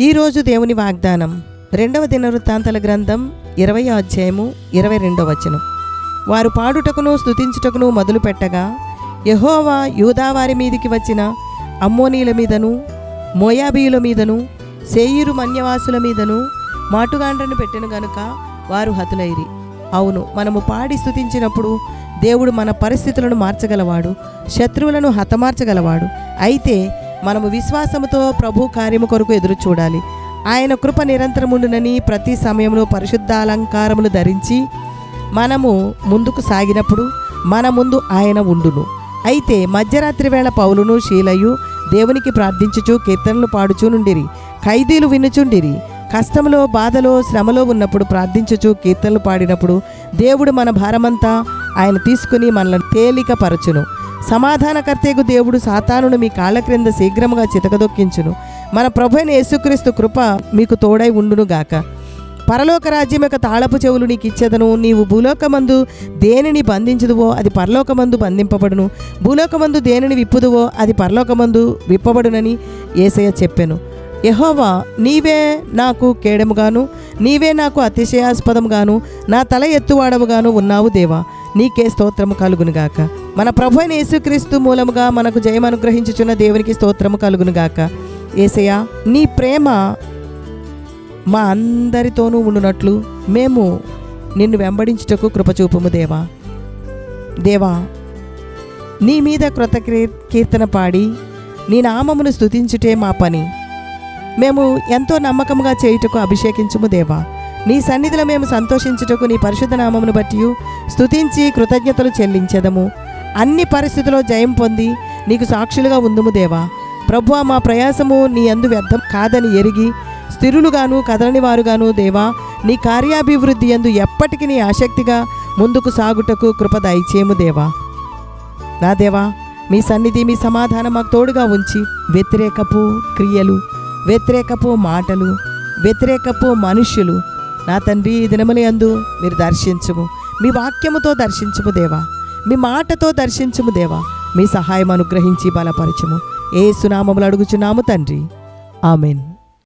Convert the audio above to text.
ఈరోజు దేవుని వాగ్దానం 2వ దినవృత్తాంతాల గ్రంథం 20వ అధ్యాయము 22వ వచనం. వారు పాడుటకును స్తుతించుటకును మొదలుపెట్టగా యెహోవా యూదావారి మీదికి వచ్చిన అమ్మోనీల మీదను మోయాబీయుల మీదను సేయీరు మన్యవాసుల మీదను మాటుగాండ్రను పెట్టెను గనుక వారు హతులైరి. అవును, మనము పాడి స్తుతించినప్పుడు దేవుడు మన పరిస్థితులను మార్చగలవాడు, శత్రువులను హతమార్చగలవాడు. అయితే మనము విశ్వాసముతో ప్రభు కార్యము కొరకు ఎదురు చూడాలి. ఆయన కృప నిరంతరముండునని ప్రతి సమయంలో పరిశుద్ధ అలంకారములు ధరించి మనము ముందుకు సాగినప్పుడు మన ముందు ఆయన ఉండును. అయితే మధ్యరాత్రి వేళ పౌలును శీలయు దేవునికి ప్రార్థించుచు కీర్తనలు పాడుచూ నుండిరి. ఖైదీలు వినుచుండిరి. కష్టంలో బాధలో శ్రమలో ఉన్నప్పుడు ప్రార్థించుచు కీర్తనలు పాడినప్పుడు దేవుడు మన భారమంతా ఆయన తీసుకుని మనల్ని తేలికపరచును. సమాధానకర్తకు దేవుడు సాతానును మీ కాళ్ళ క్రింద శీఘ్రముగా చితకదొక్కించును. మన ప్రభువైన యేసుక్రీస్తు కృప మీకు తోడై ఉండునుగాక. పరలోక రాజ్యం యొక్క తాళపు చెవులు నీకు ఇచ్చేదను. నీవు భూలోకమందు దేనిని బంధించుదువో అది పరలోకమందు బంధింపబడును, భూలోకమందు దేనిని విప్పుదువో అది పరలోకమందు విప్పబడునని యేసయ్య చెప్పెను. యెహోవా, నీవే నాకు కేడముగాను, నీవే నాకు అతిశయాస్పదముగాను, నా తల ఎత్తువాడముగాను ఉన్నావు దేవా. నీకే స్తోత్రము కలుగునుగాక. మన ప్రభువైన యేసుక్రీస్తు మూలముగా మనకు జయం అనుగ్రహించుచున్న దేవునికి స్తోత్రము కలుగునుగాక. యేసయ్యా, నీ ప్రేమ మా అందరితోనూ ఉండునట్లు మేము నిన్ను వెంబడించుటకు కృపచూపుము దేవా. దేవా, నీ మీద కృత కీర్తన పాడి నీ నామమును స్తుతించుటే మా పని. మేము ఎంతో నమ్మకముగా చేయుటకు అభిషేకించుము దేవా. నీ సన్నిధిలో మేము సంతోషించుటకు నీ పరిశుద్ధ నామమును బట్టి స్తుతించి కృతజ్ఞతలు చెల్లించెదము. అన్ని పరిస్థితుల్లో జయం పొంది నీకు సాక్షులుగా ఉందుము దేవా. ప్రభువా, మా ప్రయాసము నీ యందు వ్యర్థం కాదని ఎరిగి స్థిరులుగాను కదలని వారుగాను దేవా, నీ కార్యాభివృద్ధి యందు ఎప్పటికీ నీ ఆసక్తిగా ముందుకు సాగుటకు కృప దయచేయము దేవా. నా దేవా, మీ సన్నిధి మీ సమాధానం మాకు తోడుగా ఉంచి వ్యతిరేకపు క్రియలు, వ్యతిరేకపు మాటలు, వ్యతిరేకపు మనుష్యులు నా తండ్రి ఈ దినములందు మీరు దర్శించుము. మీ వాక్యముతో దర్శించుము దేవా, మీ మాటతో దర్శించుము దేవా. మీ సహాయం అనుగ్రహించి బలపరచుము. యేసు నామములో అడుగుచున్నాము తండ్రి, ఆమెన్.